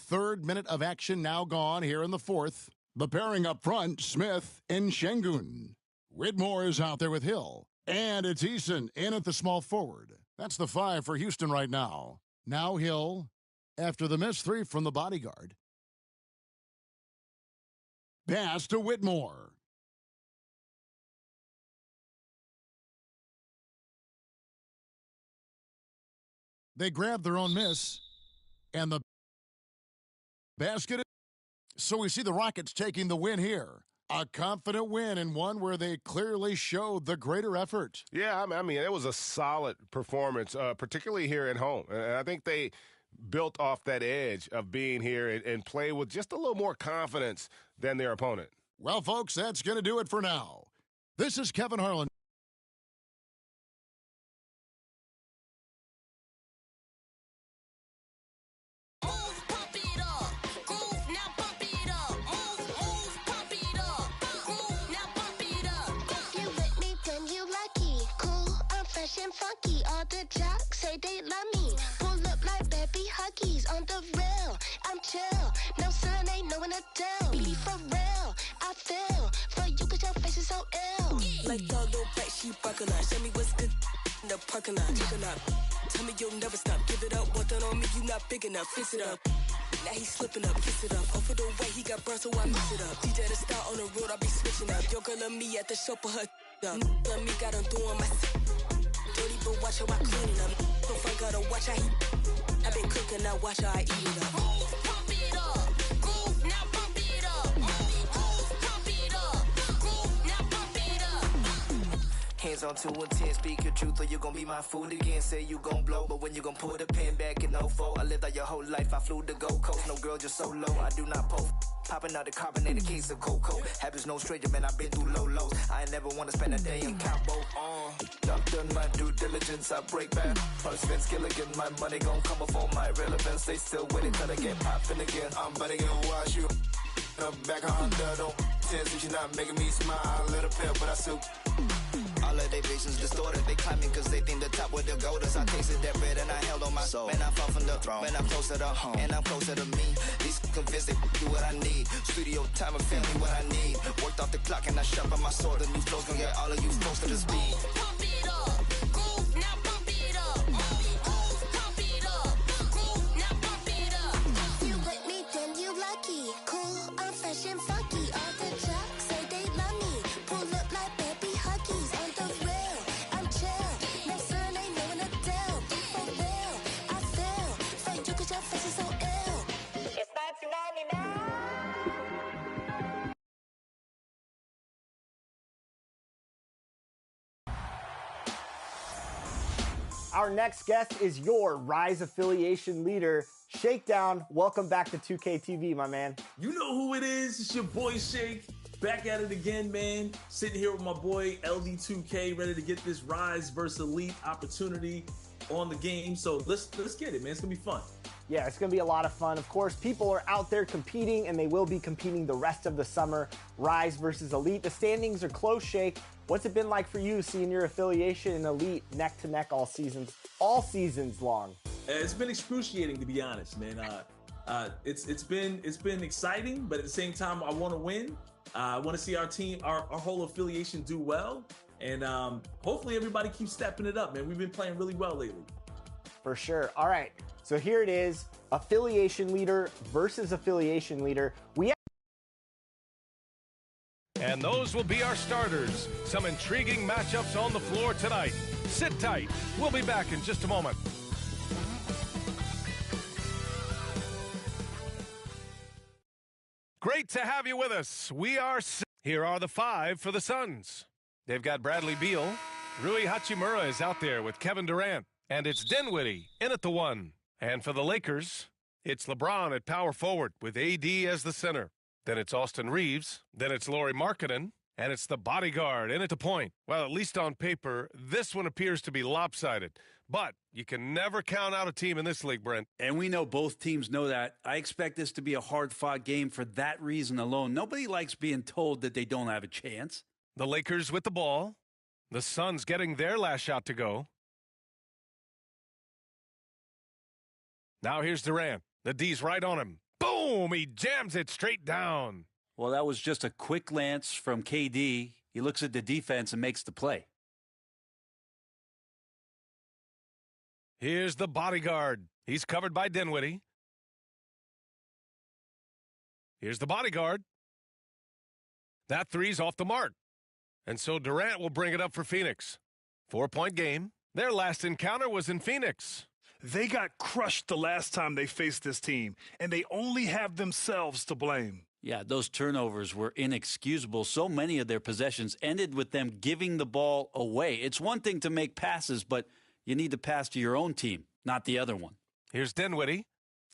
third minute of action now gone here in the fourth. The pairing up front, Smith and Şengün. Whitmore is out there with Hill. And it's Eason in at the small forward. That's the 5 for Houston right now. Now Hill, after the missed 3 from the bodyguard. Pass to Whitmore. They grab their own miss, and the basket. So we see the Rockets taking the win here. A confident win, and one where they clearly showed the greater effort. Yeah, I mean, it was a solid performance, particularly here at home. And I think they built off that edge of being here and play with just a little more confidence than their opponent. Well, folks, that's going to do it for now. This is Kevin Harlan. And funky, all the jocks say they love me. Pull up like baby huggies on the rail. I'm chill, no sun ain't no one to tell. Be for real, I feel for you 'cause your face is so ill. Like the little back, she buckle up. Show me what's good in the parking lot. Chicken up. Tell me you'll never stop. Give it up, want that on me, you not big enough. Fix it up. Now he's slipping up, kiss it up. Over the way he got burned, so I mix it up. DJ the star on the road, I be switching up. Your girl and me at the show for her up. Love me, got him doing my dirty, but watch how I clean it up. Don't fuck, gotta watch how he. I been cooking, now watch how I eat it up. Pump it up, groove, now pump it up. Pump it up, groove, now pump it up. Hands on 2 and 10, speak your truth or you gon' be my fool again. Say you gon' blow, but when you gon' pull the pin back in 04. I lived out your whole life, I flew the Gold Coast. No girl, just so low, I do not post. Popping out the carbonated case of cocoa. Habits no stranger, man, I've been through low lows. I ain't never wanna spend a day in Cabo. I've done my due diligence, I break back. Plus Vince Gilligan, my money gon' come before my relevance. They still waiting till they get poppin' again. I'm better gonna watch you. Back a Honda, don't tell since you're not making me smile. A little pale, but I still. All of their visions distorted. They climbing cause they think the top where the gold is. I tasted that bread and I held on my soul. Man, I fall from the throne. Man, I'm closer to home. And I'm closer to me. These convinced they do what I need. Studio time and family what I need. Worked off the clock and I sharpened my sword. The new flow's gonna get all of you close to the speed. Pump it up, groove, now pump it up. Pump it up, groove, now pump it up. If you with me, then you lucky. Cool, I'm fresh and funky. All the jocks say they love me. Pull up like baby huggies on the rail. I'm chill, no sun ain't no one to tell. Be for real, I feel for you 'cause your face is so ill. It's 1999. Our next guest is your Rise affiliation leader, Shakedown. Welcome back to 2K TV, my man. You know who it is. It's your boy Shake. Back at it again, man. Sitting here with my boy LD2K, ready to get this Rise versus Elite opportunity on the game. So let's get it, man. It's gonna be fun. Yeah, it's going to be a lot of fun. Of course, people are out there competing, and they will be competing the rest of the summer. Rise versus Elite. The standings are close, Shake. What's it been like for you seeing your affiliation in Elite neck to neck all seasons long? It's been excruciating, to be honest, man. It's been exciting, but at the same time, I want to win. I want to see our team, our whole affiliation do well, and hopefully everybody keeps stepping it up, man. We've been playing really well lately. For sure. All right. So here it is, affiliation leader versus affiliation leader. And those will be our starters. Some intriguing matchups on the floor tonight. Sit tight. We'll be back in just a moment. Great to have you with us. Here are the 5 for the Suns. They've got Bradley Beal. Rui Hachimura is out there with Kevin Durant. And it's Dinwiddie in at the 1. And for the Lakers, it's LeBron at power forward with AD as the center. Then it's Austin Reeves. Then it's Lauri Markkanen. And it's the bodyguard in at the point. Well, at least on paper, this one appears to be lopsided. But you can never count out a team in this league, Brent. And we know both teams know that. I expect this to be a hard-fought game for that reason alone. Nobody likes being told that they don't have a chance. The Lakers with the ball. The Suns getting their last shot to go. Now here's Durant. The D's right on him. Boom! He jams it straight down. Well, that was just a quick lance from KD. He looks at the defense and makes the play. Here's the bodyguard. He's covered by Dinwiddie. Here's the bodyguard. That three's off the mark. And so Durant will bring it up for Phoenix. 4-point game. Their last encounter was in Phoenix. They got crushed the last time they faced this team, and they only have themselves to blame. Yeah, those turnovers were inexcusable. So many of their possessions ended with them giving the ball away. It's one thing to make passes, but you need to pass to your own team, not the other one. Here's Dinwiddie.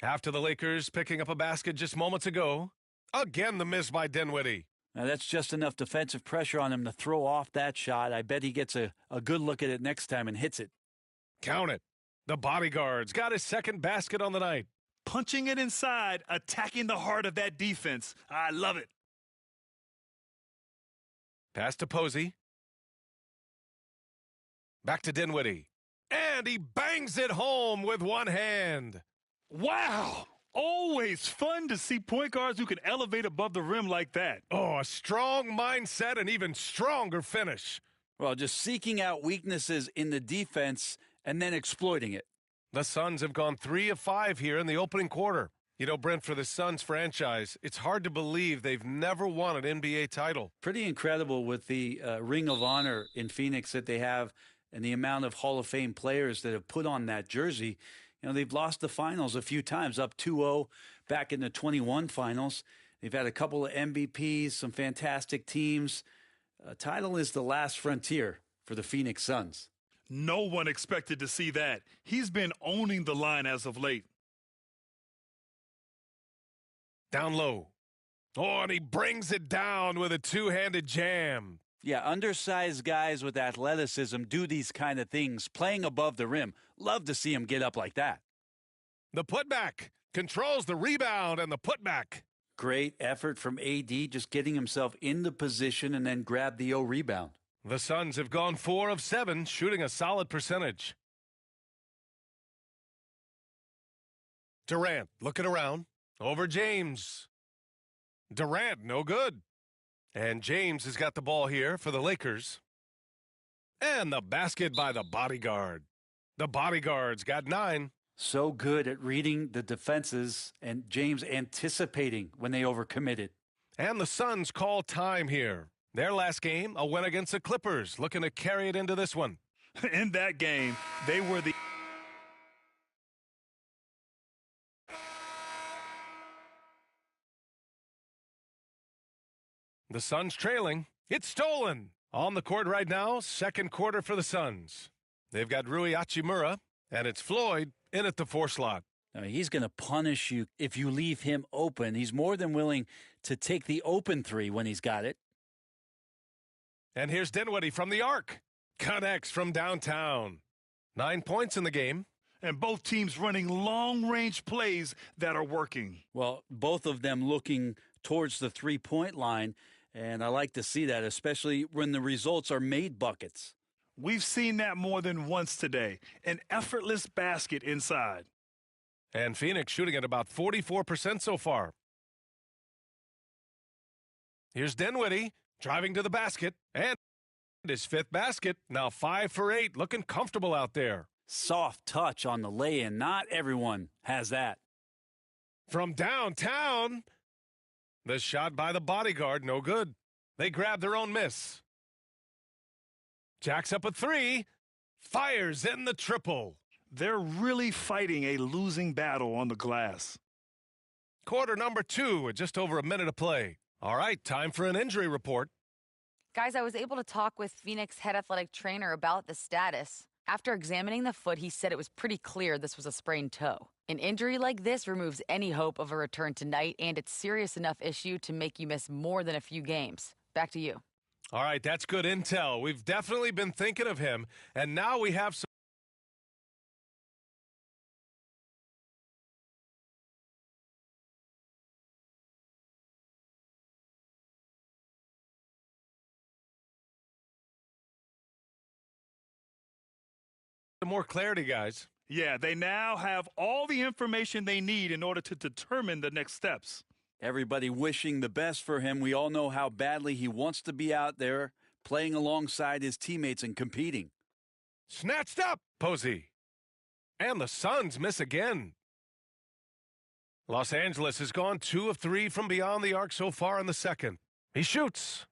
After the Lakers picking up a basket just moments ago. Again, the miss by Dinwiddie. Now, that's just enough defensive pressure on him to throw off that shot. I bet he gets a good look at it next time and hits it. Count it. The bodyguard's got his second basket on the night. Punching it inside, attacking the heart of that defense. I love it. Pass to Posey. Back to Dinwiddie. And he bangs it home with one hand. Wow. Always fun to see point guards who can elevate above the rim like that. Oh, a strong mindset and even stronger finish. Well, just seeking out weaknesses in the defense and then exploiting it. The Suns have gone 3 of 5 here in the opening quarter. You know, Brent, for the Suns franchise, it's hard to believe they've never won an NBA title. Pretty incredible with the Ring of Honor in Phoenix that they have and the amount of Hall of Fame players that have put on that jersey. You know, they've lost the finals a few times, up 2-0 back in the 21 finals. They've had a couple of MVPs, some fantastic teams. Title is the last frontier for the Phoenix Suns. No one expected to see that. He's been owning the line as of late. Down low. Oh, and he brings it down with a two-handed jam. Yeah, undersized guys with athleticism do these kind of things, playing above the rim. Love to see him get up like that. The putback controls the rebound and the putback. Great effort from AD, just getting himself into position and then grab the rebound. The Suns have gone 4 of 7, shooting a solid percentage. Durant looking around. Over James. Durant, no good. And James has got the ball here for the Lakers. And the basket by the bodyguard. The bodyguard's got 9. So good at reading the defenses and James anticipating when they overcommitted. And the Suns call time here. Their last game, a win against the Clippers, looking to carry it into this one. In that game, they were the... The Suns trailing. It's stolen. On the court right now, second quarter for the Suns. They've got Rui Hachimura, and it's Floyd in at the 4 slot. Now, he's going to punish you if you leave him open. He's more than willing to take the open 3 when he's got it. And here's Dinwiddie from the arc. Connects from downtown. 9 points in the game. And both teams running long-range plays that are working. Well, both of them looking towards the three-point line, and I like to see that, especially when the results are made buckets. We've seen that more than once today. An effortless basket inside. And Phoenix shooting at about 44% so far. Here's Dinwiddie driving to the basket, and his 5th basket. Now 5 for 8, looking comfortable out there. Soft touch on the lay-in. Not everyone has that. From downtown, the shot by the bodyguard, no good. They grab their own miss. Jacks up a 3, fires in the triple. They're really fighting a losing battle on the glass. Quarter number 2 with just over a minute to play. All right, time for an injury report. Guys, I was able to talk with Phoenix head athletic trainer about the status. After examining the foot, he said it was pretty clear this was a sprained toe. An injury like this removes any hope of a return tonight, and it's serious enough issue to make you miss more than a few games. Back to you. All right, that's good intel. We've definitely been thinking of him, and now we have some more clarity, guys. Yeah, they now have all the information they need in order to determine the next steps. Everybody wishing the best for him. We all know how badly he wants to be out there playing alongside his teammates and competing. Snatched up, Posey. And the Suns miss again. Los Angeles has gone 2 of 3 from beyond the arc so far in the second. He shoots.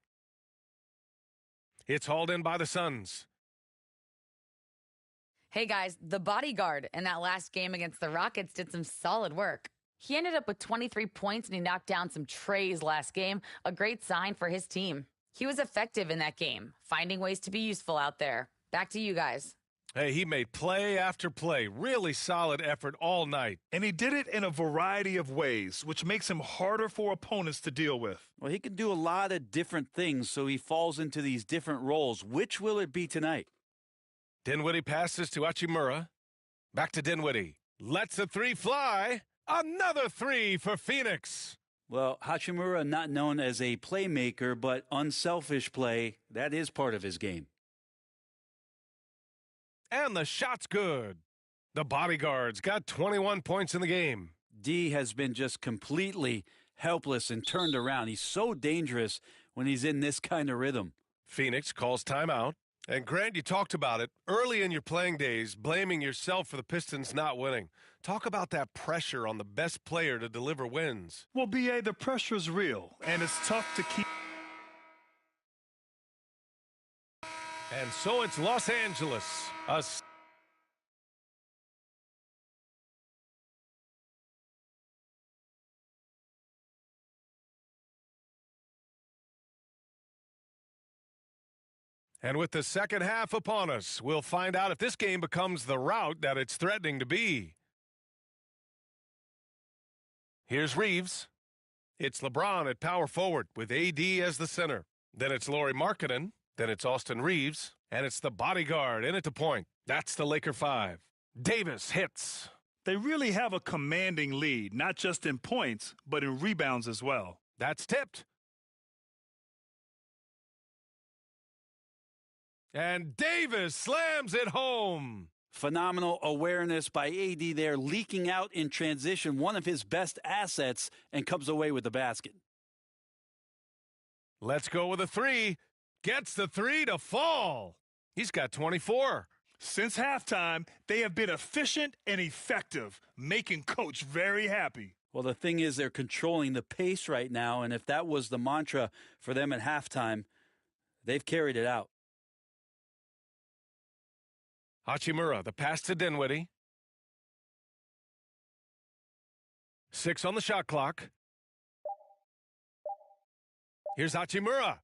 It's hauled in by the Suns. Hey guys, the bodyguard in that last game against the Rockets did some solid work. He ended up with 23 points and he knocked down some trays last game, a great sign for his team. He was effective in that game, finding ways to be useful out there. Back to you guys. Hey, he made play after play. Really solid effort all night. And he did it in a variety of ways, which makes him harder for opponents to deal with. Well, he can do a lot of different things, so he falls into these different roles. Which will it be tonight? Dinwiddie passes to Hachimura. Back to Dinwiddie. Lets the 3 fly. Another 3 for Phoenix. Well, Hachimura not known as a playmaker, but unselfish play, that is part of his game. And the shot's good. The bodyguards got 21 points in the game. D has been just completely helpless and turned around. He's so dangerous when he's in this kind of rhythm. Phoenix calls timeout. And Grant, you talked about it early in your playing days, blaming yourself for the Pistons not winning. Talk about that pressure on the best player to deliver wins. Well, B.A., the pressure's real, and it's tough to keep. And so it's Los Angeles. And with the second half upon us, we'll find out if this game becomes the rout that it's threatening to be. Here's Reeves. It's LeBron at power forward with AD as the center. Then it's Lauri Markkanen. Then it's Austin Reeves. And it's the bodyguard in at the point. That's the Laker 5. Davis hits. They really have a commanding lead, not just in points, but in rebounds as well. That's tipped. And Davis slams it home. Phenomenal awareness by AD there, leaking out in transition, one of his best assets, and comes away with the basket. Let's go with a 3. Gets the 3 to fall. He's got 24. Since halftime, they have been efficient and effective, making Coach very happy. Well, the thing is, they're controlling the pace right now, and if that was the mantra for them at halftime, they've carried it out. Hachimura, the pass to Dinwiddie. 6 on the shot clock. Here's Hachimura.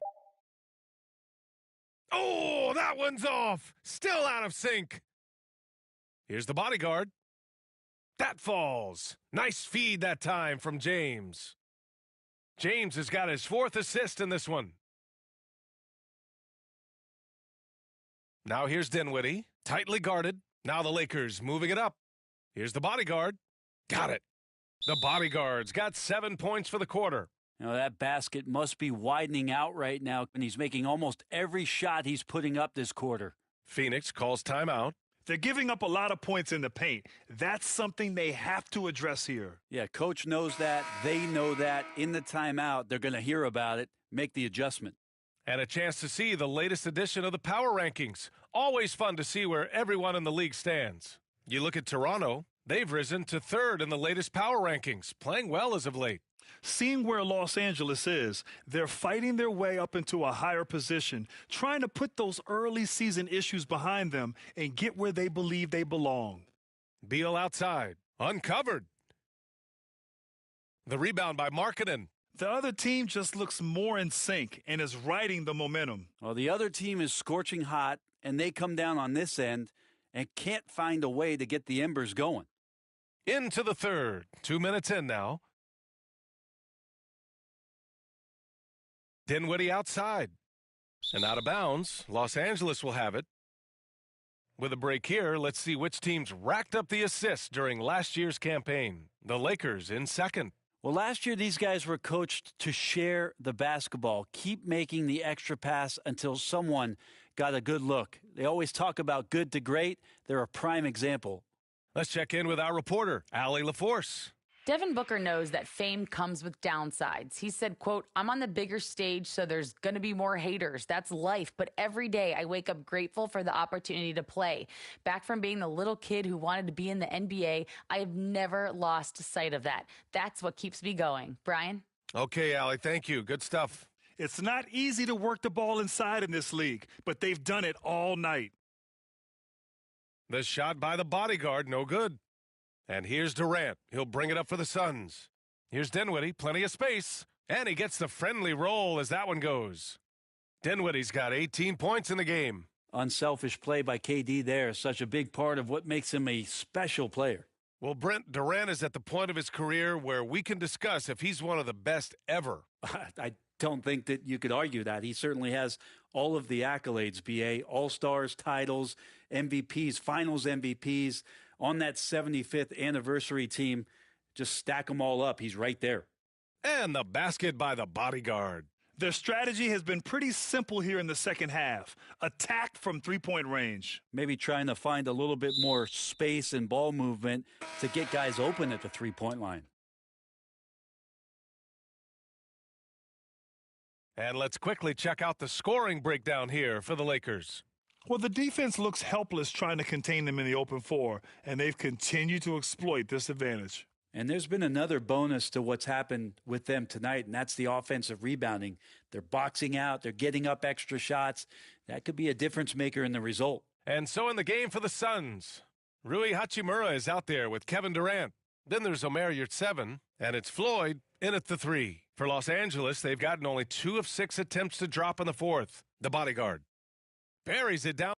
Oh, that one's off. Still out of sync. Here's the bodyguard. That falls. Nice feed that time from James. James has got his 4th assist in this one. Now here's Dinwiddie. Tightly guarded. Now the Lakers moving it up. Here's the bodyguard. Got it. The bodyguard's got 7 points for the quarter. You know, that basket must be widening out right now, and he's making almost every shot he's putting up this quarter. Phoenix calls timeout. They're giving up a lot of points in the paint. That's something they have to address here. Yeah, coach knows that. They know that. In the timeout, they're going to hear about it, make the adjustment. And a chance to see the latest edition of the Power Rankings. Always fun to see where everyone in the league stands. You look at Toronto, they've risen to 3rd in the latest Power Rankings, playing well as of late. Seeing where Los Angeles is, they're fighting their way up into a higher position, trying to put those early season issues behind them and get where they believe they belong. Beal outside, uncovered. The rebound by Markkanen. The other team just looks more in sync and is riding the momentum. Well, the other team is scorching hot, and they come down on this end and can't find a way to get the embers going. Into the 3rd. 2 minutes in now. Dinwiddie outside. And out of bounds. Los Angeles will have it. With a break here, let's see which teams racked up the assists during last year's campaign. The Lakers in 2nd. Well, last year, these guys were coached to share the basketball, keep making the extra pass until someone got a good look. They always talk about good to great. They're a prime example. Let's check in with our reporter, Allie LaForce. Devin Booker knows that fame comes with downsides. He said, quote, "I'm on the bigger stage, so there's going to be more haters. That's life. But every day I wake up grateful for the opportunity to play. Back from being the little kid who wanted to be in the NBA, I have never lost sight of that. That's what keeps me going." Brian? Okay, Allie, thank you. Good stuff. It's not easy to work the ball inside in this league, but they've done it all night. The shot by the bodyguard, no good. And here's Durant. He'll bring it up for the Suns. Here's Dinwiddie, plenty of space. And he gets the friendly roll as that one goes. Dinwiddie's got 18 points in the game. Unselfish play by KD there. Such a big part of what makes him a special player. Well, Brent, Durant is at the point of his career where we can discuss if he's one of the best ever. I don't think that you could argue that. He certainly has all of the accolades, BA, All-Stars, titles, MVPs, Finals MVPs. On that 75th anniversary team, just stack them all up. He's right there. And the basket by the bodyguard. Their strategy has been pretty simple here in the second half. Attack from three-point range. Maybe trying to find a little bit more space and ball movement to get guys open at the three-point line. And let's quickly check out the scoring breakdown here for the Lakers. Well, the defense looks helpless trying to contain them in the open floor, and they've continued to exploit this advantage. And there's been another bonus to what's happened with them tonight, and that's the offensive rebounding. They're boxing out. They're getting up extra shots. That could be a difference maker in the result. And so in the game for the Suns, Rui Hachimura is out there with Kevin Durant. Then there's Omer Yurtseven, and it's Floyd in at the three. For Los Angeles, they've gotten only 2 of 6 attempts to drop in the fourth. The bodyguard buries it down.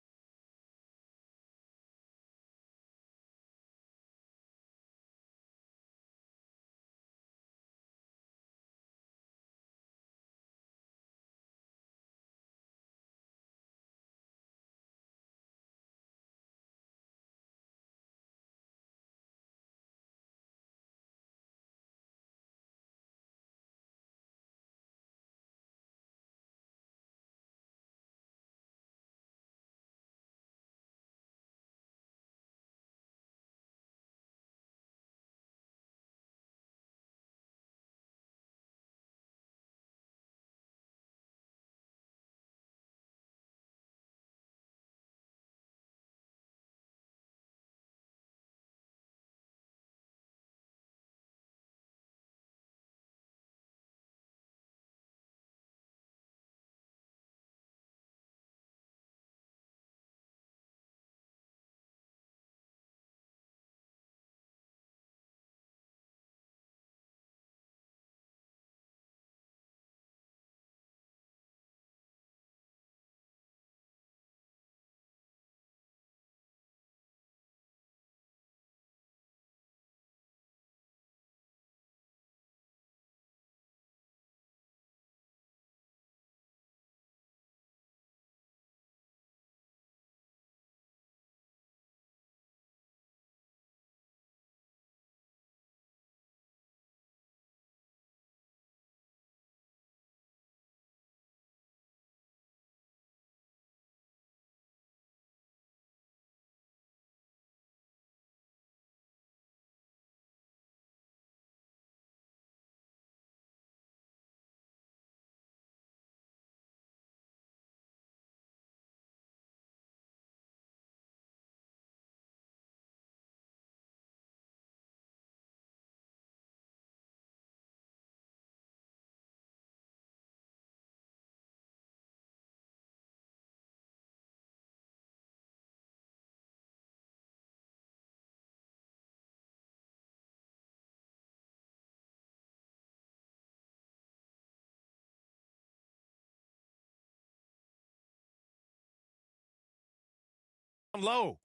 Low.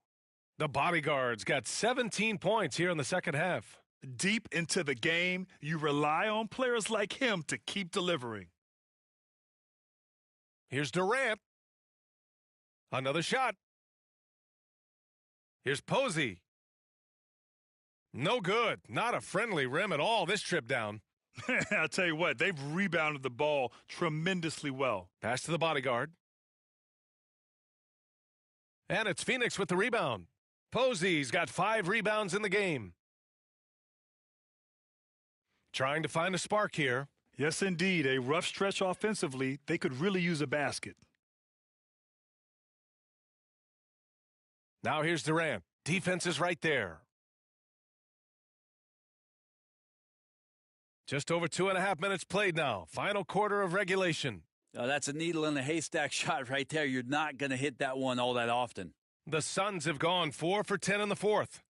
The bodyguard's got 17 points here in the second half. Deep into the game, you rely on players like him to keep delivering. Here's Durant. Another shot. Here's Posey. No good. Not a friendly rim at all this trip down. I'll tell you what, they've rebounded the ball tremendously well. Pass to the bodyguard. And it's Phoenix with the rebound. Posey's got 5 rebounds in the game. Trying to find a spark here. Yes, indeed. A rough stretch offensively. They could really use a basket. Now here's Durant. Defense is right there. Just over 2.5 minutes played now. Final quarter of regulation. Oh, that's a needle in a haystack shot right there. You're not going to hit that one all that often. The Suns have gone 4 for 10 in the fourth.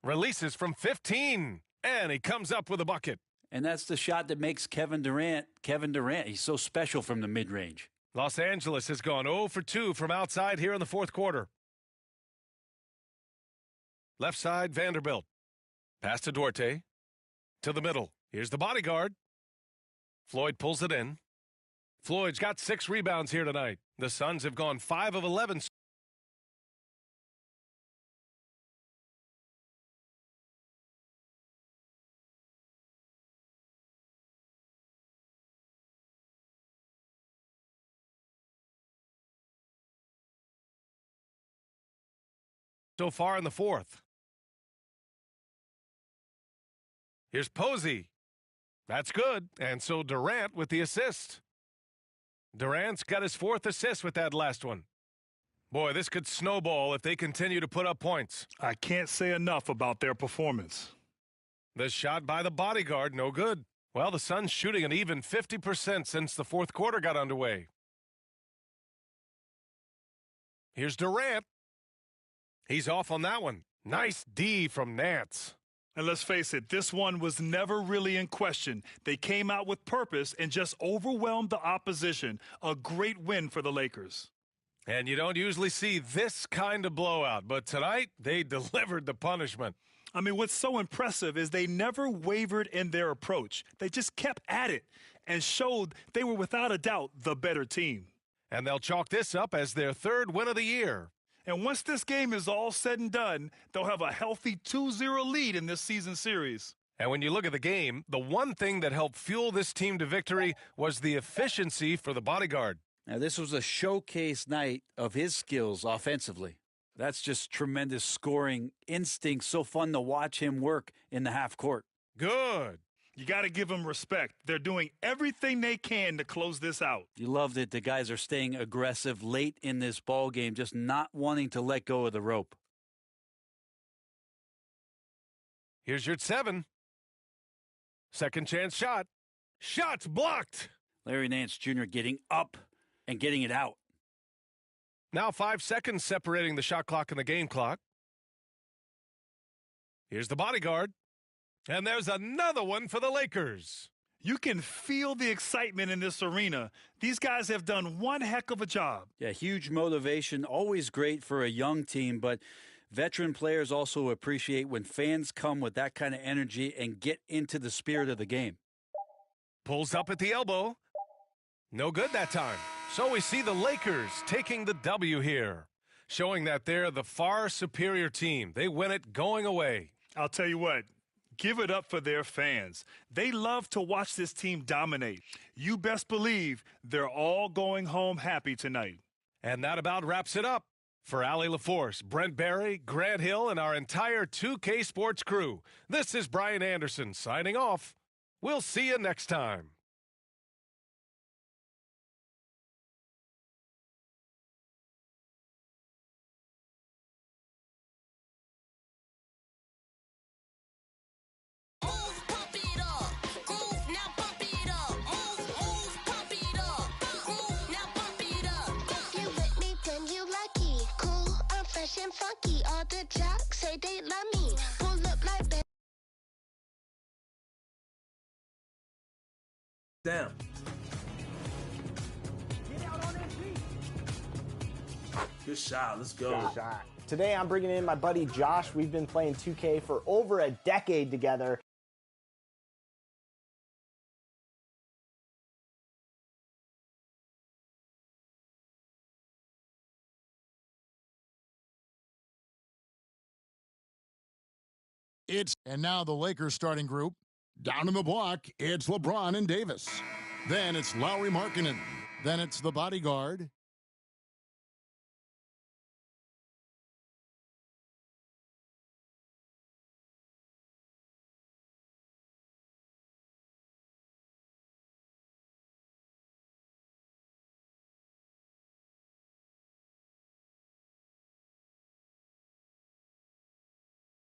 Releases from 15, and he comes up with a bucket. And that's the shot that makes Kevin Durant. He's so special from the mid-range. Los Angeles has gone 0 for 2 from outside here in the fourth quarter. Left side, Vanderbilt. Pass to Duarte. To the middle. Here's the bodyguard. Floyd pulls it in. Floyd's got 6 rebounds here tonight. The Suns have gone 5 of 11. So far in the fourth. Here's Posey. That's good. And so Durant with the assist. Durant's got his 4th assist with that last one. Boy, this could snowball if they continue to put up points. I can't say enough about their performance. The shot by the bodyguard, no good. Well, the Suns shooting an even 50% since the fourth quarter got underway. Here's Durant. He's off on that one. Nice D from Nance. And let's face it, this one was never really in question. They came out with purpose and just overwhelmed the opposition. A great win for the Lakers. And you don't usually see this kind of blowout, but tonight they delivered the punishment. I mean, what's so impressive is they never wavered in their approach. They just kept at it and showed they were without a doubt the better team. And they'll chalk this up as their 3rd win of the year. And once this game is all said and done, they'll have a healthy 2-0 lead in this season series. And when you look at the game, the one thing that helped fuel this team to victory was the efficiency for the bodyguard. Now, this was a showcase night of his skills offensively. That's just tremendous scoring instinct. So fun to watch him work in the half court. Good. You got to give them respect. They're doing everything they can to close this out. You love that the guys are staying aggressive late in this ball game, just not wanting to let go of the rope. Here's your 7. Second chance shot. Shot's blocked. Larry Nance Jr. getting up and getting it out. Now 5 seconds separating the shot clock and the game clock. Here's the bodyguard. And there's another one for the Lakers. You can feel the excitement in this arena. These guys have done one heck of a job. Yeah, huge motivation, always great for a young team, but veteran players also appreciate when fans come with that kind of energy and get into the spirit of the game. Pulls up at the elbow. No good that time. So we see the Lakers taking the W here, showing that they're the far superior team. They win it going away. I'll tell you what. Give it up for their fans. They love to watch this team dominate. You best believe they're all going home happy tonight. And that about wraps it up. For Allie LaForce, Brent Barry, Grant Hill, and our entire 2K Sports crew, this is Brian Anderson signing off. We'll see you next time. And funky, all the jocks say they love me. Pull up like that. Damn. Good shot. Let's go. Good shot. Today I'm bringing in my buddy Josh. We've been playing 2K for over a decade together. And now the Lakers starting group. Down in the block, it's LeBron and Davis. Then it's Lauri Markkanen. Then it's the bodyguard,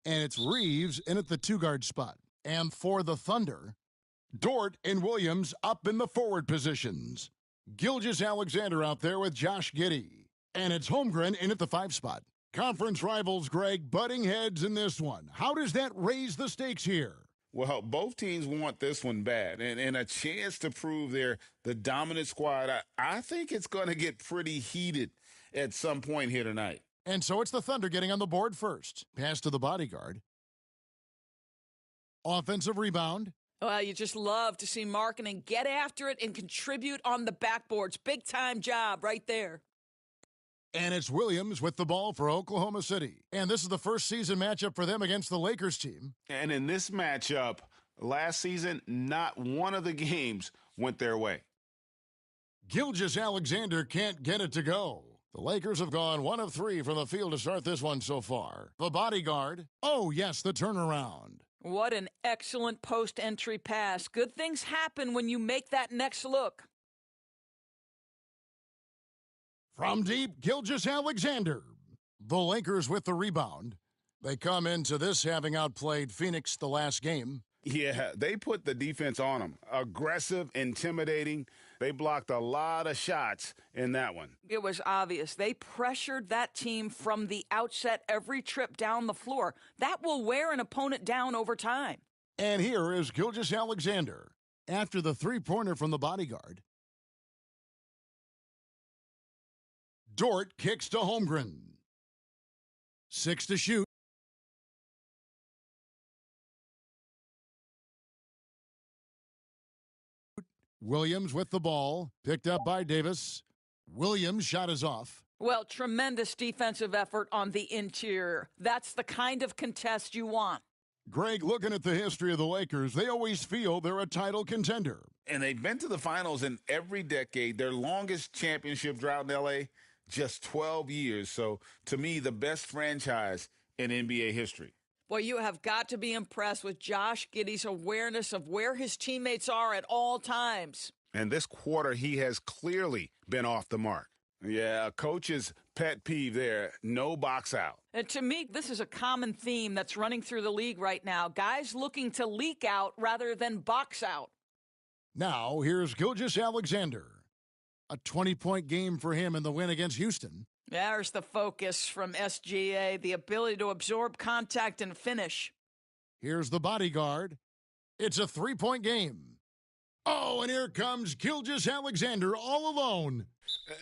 And it's Reeves in at the 2-guard spot. And for the Thunder, Dort and Williams up in the forward positions. Gilgeous-Alexander out there with Josh Giddey. And it's Holmgren in at the 5 spot. Conference rivals, Greg, butting heads in this one. How does that raise the stakes here? Well, both teams want this one bad and a chance to prove they're the dominant squad. I think it's going to get pretty heated at some point here tonight. And so it's the Thunder getting on the board first. Pass to the bodyguard. Offensive rebound. Well, you just love to see Markkanen get after it and contribute on the backboards. Big-time job right there. And it's Williams with the ball for Oklahoma City. And this is the first season matchup for them against the Lakers team. And in this matchup, last season, not one of the games went their way. Gilgeous-Alexander can't get it to go. The Lakers have gone 1 of 3 from the field to start this one so far. The bodyguard. Oh, yes, the turnaround. What an excellent post-entry pass. Good things happen when you make that next look. From deep, Gilgeous-Alexander. The Lakers with the rebound. They come into this having outplayed Phoenix the last game. Yeah, they put the defense on them. Aggressive, intimidating. They blocked a lot of shots in that one. It was obvious. They pressured that team from the outset every trip down the floor. That will wear an opponent down over time. And here is Gilgeous-Alexander. After the three-pointer from the bodyguard, Dort kicks to Holmgren. 6 to shoot. Williams with the ball, picked up by Davis. Williams' shot is off. Well, tremendous defensive effort on the interior. That's the kind of contest you want. Greg, looking at the history of the Lakers, they always feel they're a title contender. And they've been to the finals in every decade. Their longest championship drought in L.A., just 12 years. So, to me, the best franchise in NBA history. Well, you have got to be impressed with Josh Giddey's awareness of where his teammates are at all times. And this quarter, he has clearly been off the mark. Yeah, a coach's pet peeve there, no box out. And to me, this is a common theme that's running through the league right now. Guys looking to leak out rather than box out. Now, here's Gilgeous-Alexander. A 20-point game for him in the win against Houston. There's the focus from SGA, the ability to absorb contact and finish. Here's the bodyguard. It's a 3-point game. Oh, and here comes Gilgeous-Alexander all alone.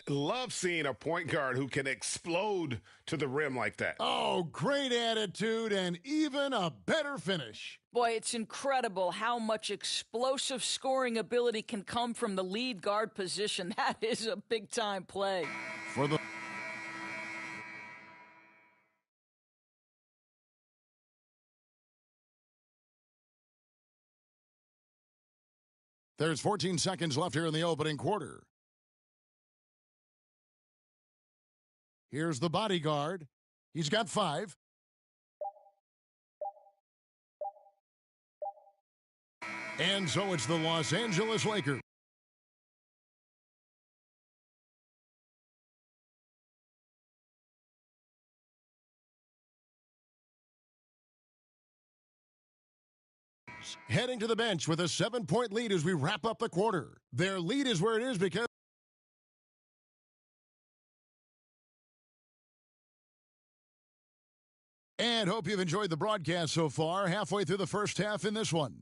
Love seeing a point guard who can explode to the rim like that. Oh, great attitude and even a better finish. Boy, it's incredible how much explosive scoring ability can come from the lead guard position. That is a big-time play. For the There's 14 seconds left here in the opening quarter. Here's the bodyguard. He's got 5. And so it's the Los Angeles Lakers. Heading to the bench with a 7-point lead as we wrap up the quarter. Their lead is where it is because and hope you've enjoyed the broadcast so far, halfway through the first half in this one.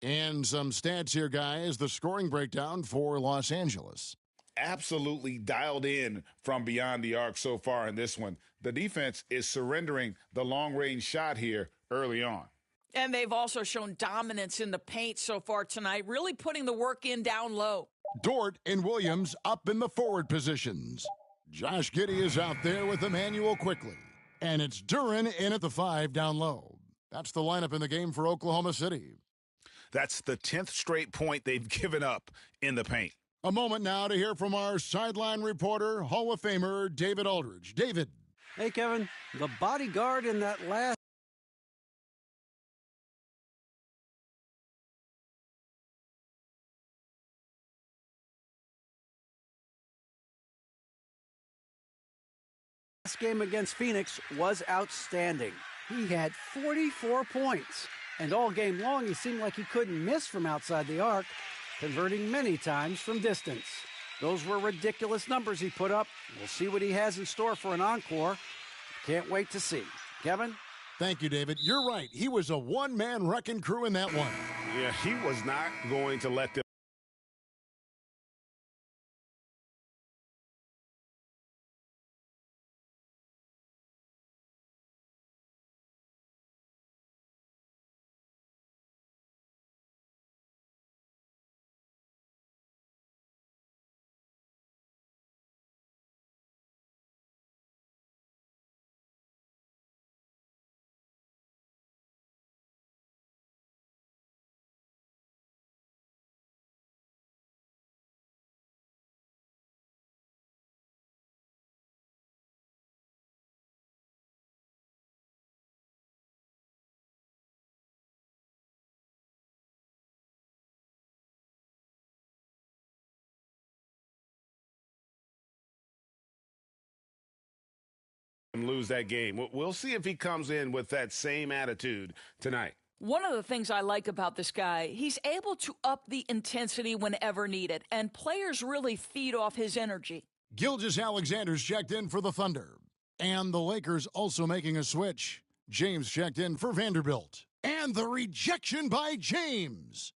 And some stats here, guys. The scoring breakdown for Los Angeles. Absolutely dialed in from beyond the arc so far in this one. The defense is surrendering the long-range shot here early on. And they've also shown dominance in the paint so far tonight, really putting the work in down low. Dort and Williams up in the forward positions. Josh Giddey is out there with Emmanuel quickly. And it's Duren in at the 5 down low. That's the lineup in the game for Oklahoma City. That's the 10th straight point they've given up in the paint. A moment now to hear from our sideline reporter, Hall of Famer David Aldridge. David. Hey, Kevin. The bodyguard in that last game against Phoenix was outstanding. he had 44 points. And all game long, he seemed like he couldn't miss from outside the arc, converting many times from distance. Those were ridiculous numbers he put up. We'll see what he has in store for an encore. Can't wait to see. Kevin? Thank you, David. You're right. He was a one-man wrecking crew in that one. Yeah, he was not going to let them. Lose that game. We'll see if he comes in with that same attitude tonight. One of the things I like about this guy, he's able to up the intensity whenever needed, and players really feed off his energy. Gilgeous-Alexander's checked in for the Thunder. And the Lakers also making a switch. James checked in for Vanderbilt. And the rejection by James.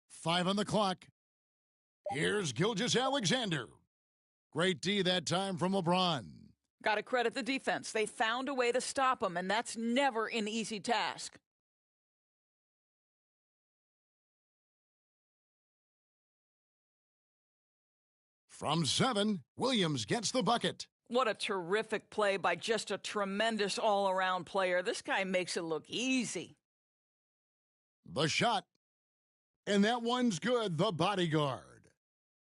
5 on the clock. Here's Gilgeous-Alexander. Great D that time from LeBron. Got to credit the defense. They found a way to stop him, and that's never an easy task. From 7, Williams gets the bucket. What a terrific play by just a tremendous all-around player. This guy makes it look easy. The shot. And that one's good, the bodyguard.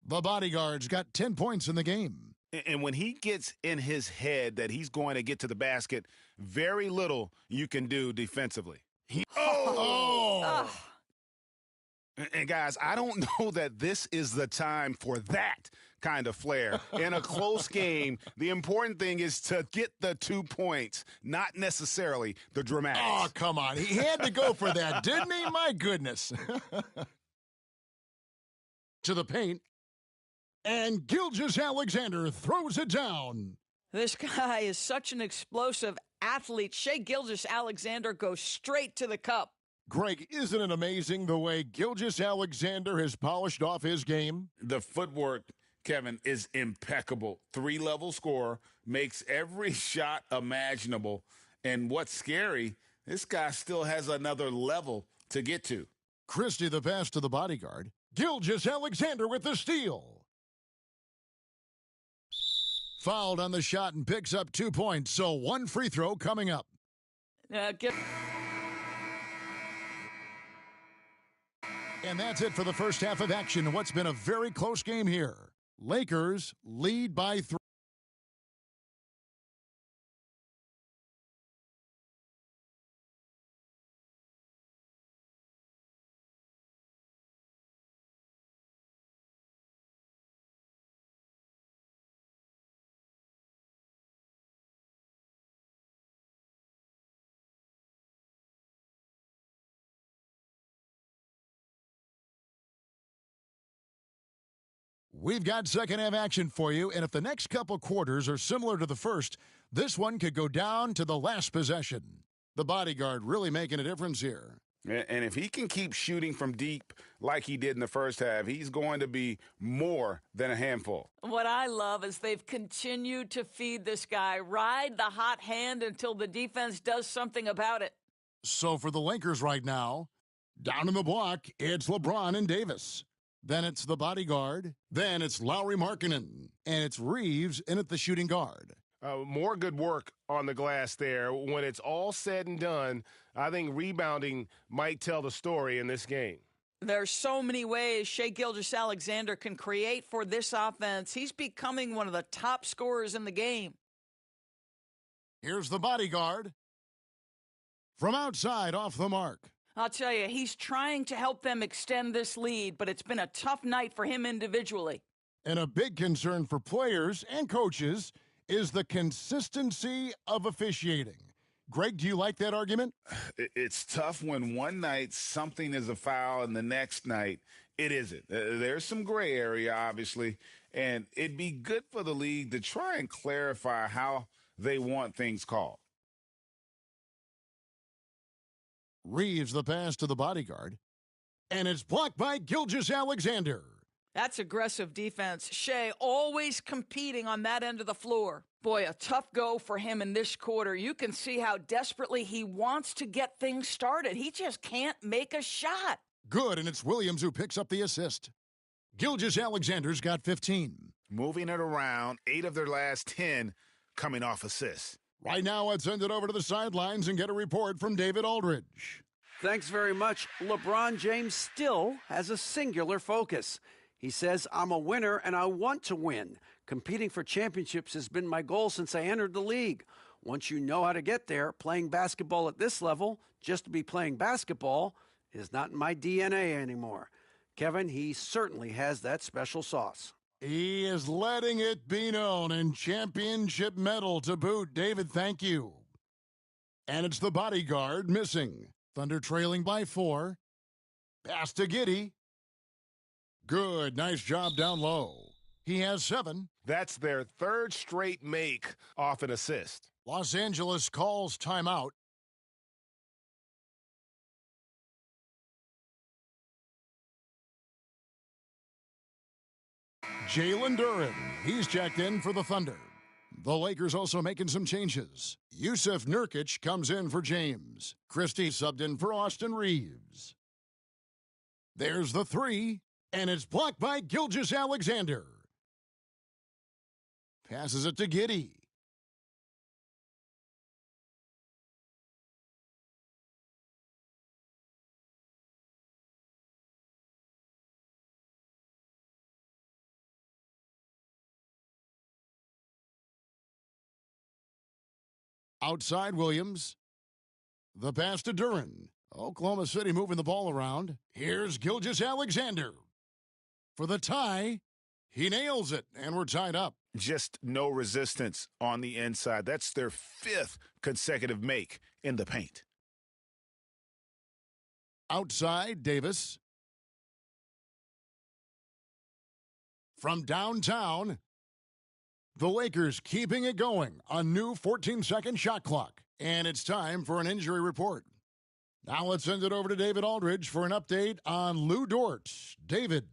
The bodyguard's got 10 points in the game. And when he gets in his head that he's going to get to the basket, very little you can do defensively. And guys, I don't know that this is the time for that kind of flair. In a close game, the important thing is to get the 2 points, not necessarily the dramatics. Oh, come on. He had to go for that, didn't he? My goodness. To the paint. And Gilgeous-Alexander throws it down. This guy is such an explosive athlete. Shai Gilgeous-Alexander goes straight to the cup. Greg, isn't it amazing the way Gilgeous-Alexander has polished off his game? The footwork, Kevin, is impeccable. 3-level scorer, makes every shot imaginable. And what's scary, this guy still has another level to get to. Christie the pass to the bodyguard. Gilgeous-Alexander with the steal. Fouled on the shot and picks up 2 points, so 1 free throw coming up. And that's it for the first half of action in what's been a very close game here. Lakers lead by 3. We've got second half action for you, and if the next couple quarters are similar to the first, this one could go down to the last possession. The bodyguard really making a difference here. And if he can keep shooting from deep like he did in the first half, he's going to be more than a handful. What I love is they've continued to feed this guy, ride the hot hand until the defense does something about it. So for the Lakers right now, down in the block, it's LeBron and Davis. Then it's the bodyguard. Then it's Lauri Markkanen. And it's Reeves in at the shooting guard. More good work on the glass there. When it's all said and done, I think rebounding might tell the story in this game. There's so many ways Shai Gilgeous-Alexander can create for this offense. He's becoming one of the top scorers in the game. Here's the bodyguard. From outside, off the mark. I'll tell you, he's trying to help them extend this lead, but it's been a tough night for him individually. And a big concern for players and coaches is the consistency of officiating. Greg, do you like that argument? It's tough when one night something is a foul and the next night it isn't. There's some gray area, obviously, and it'd be good for the league to try and clarify how they want things called. Reeves the pass to the bodyguard, and it's blocked by Gilgeous-Alexander. That's aggressive defense. Shea always competing on that end of the floor. Boy, a tough go for him in this quarter. You can see how desperately he wants to get things started. He just can't make a shot. Good, and it's Williams who picks up the assist. Gilgeous-Alexander's got 15. Moving it around, 8 of their last 10 coming off assists. Right now, let's send it over to the sidelines and get a report from David Aldridge. Thanks very much. LeBron James still has a singular focus. He says, I'm a winner and I want to win. Competing for championships has been my goal since I entered the league. Once you know how to get there, playing basketball at this level, just to be playing basketball, is not in my DNA anymore. Kevin, he certainly has that special sauce. He is letting it be known, and championship medal to boot. David, thank you. And it's the bodyguard missing. Thunder trailing by 4. Pass to Giddey. Good, nice job down low. He has 7. That's their third straight make off an assist. Los Angeles calls timeout. Jalen Duren, he's checked in for the Thunder. The Lakers also making some changes. Yusuf Nurkic comes in for James. Christie subbed in for Austin Reeves. There's the 3, and it's blocked by Gilgeous-Alexander. Passes it to Giddey. Outside Williams. The pass to Duren. Oklahoma City moving the ball around. Here's Gilgeous-Alexander. For the tie, he nails it, and we're tied up. Just no resistance on the inside. That's their 5th consecutive make in the paint. Outside, Davis. From downtown, the Lakers keeping it going. A new 14-second shot clock. And it's time for an injury report. Now let's send it over to David Aldridge for an update on Lou Dort. David.